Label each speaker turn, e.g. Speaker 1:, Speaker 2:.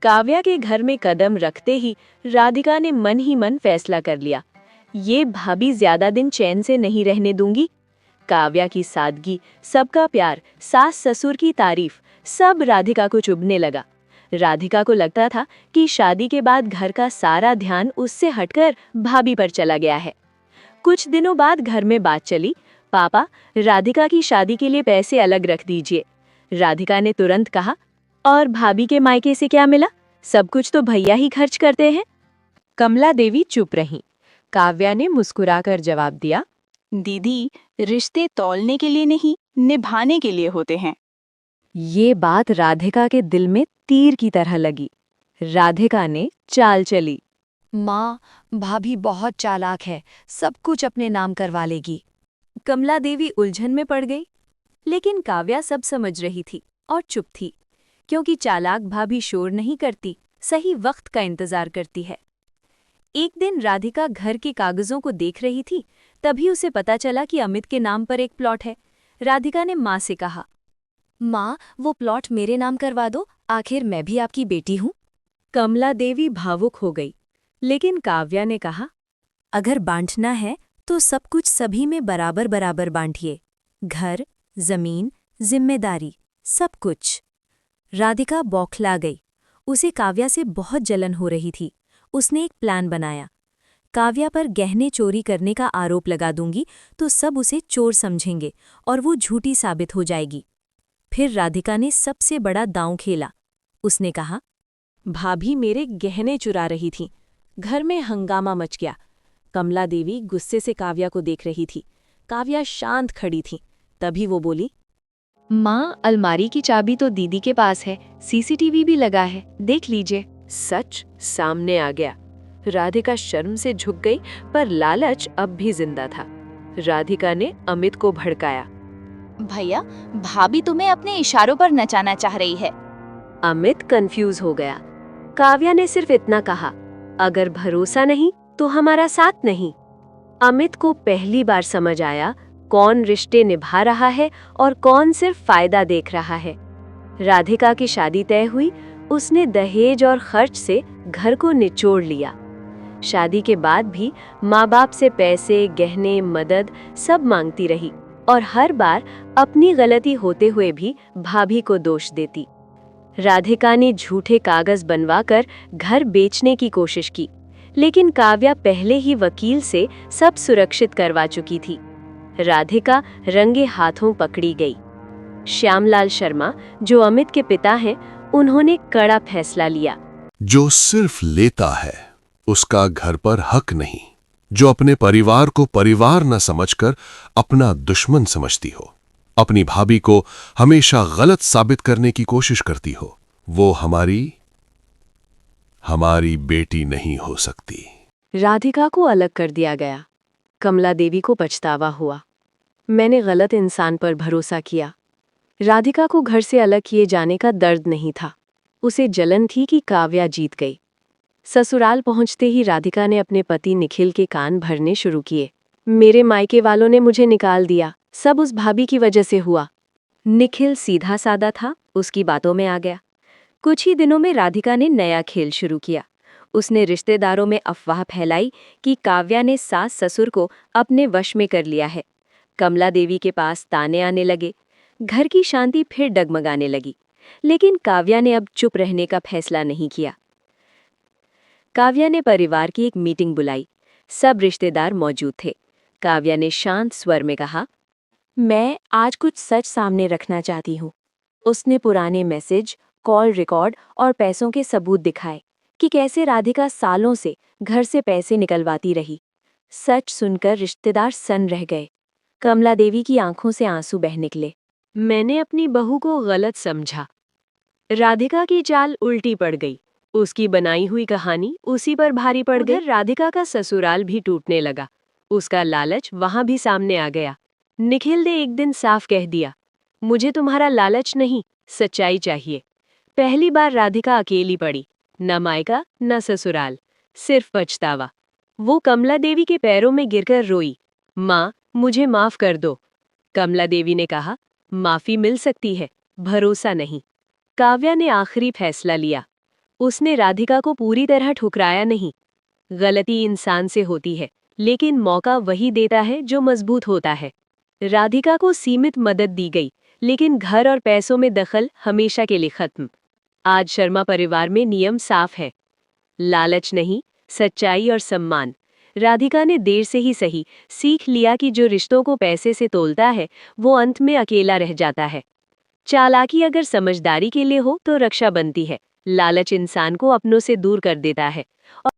Speaker 1: काव्या के घर में कदम रखते ही राधिका ने मन ही मन फैसला कर लिया, ये भाभी ज्यादा दिन चैन से नहीं रहने दूंगी। काव्या की सादगी, सबका प्यार, सास ससुर की तारीफ, सब राधिका को चुभने लगा। राधिका को लगता था कि शादी के बाद घर का सारा ध्यान उससे हटकर भाभी पर चला गया है। कुछ दिनों बाद घर में बात चली, पापा, राधिका की शादी के लिए पैसे अलग रख दीजिए। राधिका ने तुरंत कहा, और भाभी के मायके से क्या मिला? सब कुछ तो भैया ही खर्च करते हैं।
Speaker 2: कमला देवी चुप रहीं। काव्या ने मुस्कुराकर जवाब दिया,
Speaker 3: दीदी, रिश्ते तौलने के लिए नहीं, निभाने के लिए होते हैं।
Speaker 1: ये बात राधिका के दिल में तीर की तरह लगी। राधिका ने चाल चली,
Speaker 4: माँ, भाभी बहुत चालाक है, सब कुछ अपने नाम करवा लेगी।
Speaker 1: कमला देवी उलझन में पड़ गई, लेकिन काव्या सब समझ रही थी और चुप थी, क्योंकि चालाक भाभी शोर नहीं करती, सही वक्त का इंतजार करती है। एक दिन राधिका घर के कागजों को देख रही थी, तभी उसे पता चला कि अमित के नाम पर एक प्लॉट है। राधिका ने माँ से कहा,
Speaker 4: माँ, वो प्लॉट मेरे नाम करवा दो, आखिर मैं भी आपकी बेटी हूँ।
Speaker 1: कमला देवी भावुक हो गई, लेकिन काव्या ने कहा,
Speaker 4: अगर बांटना है तो सब कुछ सभी में बराबर बराबर बांटिए, घर, जमीन, जिम्मेदारी, सब कुछ। राधिका बौखला गई। उसे काव्या से बहुत जलन हो रही थी। उसने एक प्लान बनाया। काव्या पर गहने चोरी करने का आरोप लगा दूंगी तो सब उसे चोर समझेंगे और वो झूठी साबित हो जाएगी। फिर राधिका ने सबसे बड़ा दांव खेला। उसने कहा,
Speaker 1: भाभी मेरे गहने चुरा रही थीं। घर में हंगामा मच गया। कमला देवी गुस्से से काव्या को देख रही थी। काव्या शांत खड़ी थी। तभी वो बोली,
Speaker 2: माँ, अलमारी की चाबी तो दीदी के पास है, सीसीटीवी भी लगा है, देख लीजिए।
Speaker 1: सच सामने आ गया। राधिका शर्म से झुक गई, पर लालच अब भी जिंदा था। राधिका ने अमित को भड़काया,
Speaker 3: भैया, भाभी तुम्हें अपने इशारों पर नचाना चाह रही है।
Speaker 1: अमित कंफ्यूज हो गया। काव्या ने सिर्फ इतना कहा, अगर भरोसा नहीं तो हमारा साथ नहीं। अमित को पहली बार समझ आया कौन रिश्ते निभा रहा है और कौन सिर्फ फायदा देख रहा है। राधिका की शादी तय हुई। उसने दहेज और खर्च से घर को निचोड़ लिया। शादी के बाद भी माँ बाप से पैसे, गहने, मदद सब मांगती रही और हर बार अपनी गलती होते हुए भी भाभी को दोष देती। राधिका ने झूठे कागज बनवाकर घर बेचने की कोशिश की, लेकिन काव्या पहले ही वकील से सब सुरक्षित करवा चुकी थी। राधिका रंगे हाथों पकड़ी गई। श्यामलाल शर्मा, जो अमित के पिता हैं, उन्होंने कड़ा फैसला लिया।
Speaker 5: जो सिर्फ लेता है उसका घर पर हक नहीं। जो अपने परिवार को परिवार न समझकर अपना दुश्मन समझती हो, अपनी भाभी को हमेशा गलत साबित करने की कोशिश करती हो, वो हमारी बेटी नहीं हो सकती।
Speaker 1: राधिका को अलग कर दिया गया। कमला देवी को पछतावा हुआ, मैंने गलत इंसान पर भरोसा किया। राधिका को घर से अलग किए जाने का दर्द नहीं था, उसे जलन थी कि काव्या जीत गई। ससुराल पहुंचते ही राधिका ने अपने पति निखिल के कान भरने शुरू किए। मेरे मायके वालों ने मुझे निकाल दिया, सब उस भाभी की वजह से हुआ। निखिल सीधा सादा था, उसकी बातों में आ गया। कुछ ही दिनों में राधिका ने नया खेल शुरू किया। उसने रिश्तेदारों में अफवाह फैलाई कि काव्या ने सास ससुर को अपने वश में कर लिया है। कमला देवी के पास ताने आने लगे। घर की शांति फिर डगमगाने लगी। लेकिन काव्या ने अब चुप रहने का फैसला नहीं किया। काव्या ने परिवार की एक मीटिंग बुलाई। सब रिश्तेदार मौजूद थे। काव्या ने शांत स्वर में कहा, मैं आज कुछ सच सामने रखना चाहती हूँ। उसने पुराने मैसेज, कॉल रिकॉर्ड और पैसों के सबूत दिखाए कि कैसे राधिका सालों से घर से पैसे निकलवाती रही। सच सुनकर रिश्तेदार सन्न रह गए। कमला देवी की आंखों से आंसू बह निकले। मैंने अपनी बहू को गलत समझा। राधिका की चाल उल्टी पड़ गई। उसकी बनाई हुई कहानी उसी पर भारी पड़ गई। राधिका का ससुराल भी टूटने लगा। उसका लालच वहां भी सामने आ गया। निखिल ने एक दिन साफ कह दिया, मुझे तुम्हारा लालच नहीं, सच्चाई चाहिए। पहली बार राधिका अकेली पड़ी, न मायका न ससुराल, सिर्फ पछतावा। वो कमला देवी के पैरों में गिरकर रोई, माँ, मुझे माफ कर दो। कमला देवी ने कहा, माफी मिल सकती है, भरोसा नहीं। काव्या ने आखिरी फैसला लिया। उसने राधिका को पूरी तरह ठुकराया नहीं। गलती इंसान से होती है, लेकिन मौका वही देता है जो मजबूत होता है। राधिका को सीमित मदद दी गई, लेकिन घर और पैसों में दखल हमेशा के लिए खत्म। आज शर्मा परिवार में नियम साफ है, लालच नहीं, सच्चाई और सम्मान। राधिका ने देर से ही सही सीख लिया कि जो रिश्तों को पैसे से तोलता है वो अंत में अकेला रह जाता है। चालाकी अगर समझदारी के लिए हो तो रक्षा बनती है, लालच इंसान को अपनों से दूर कर देता है।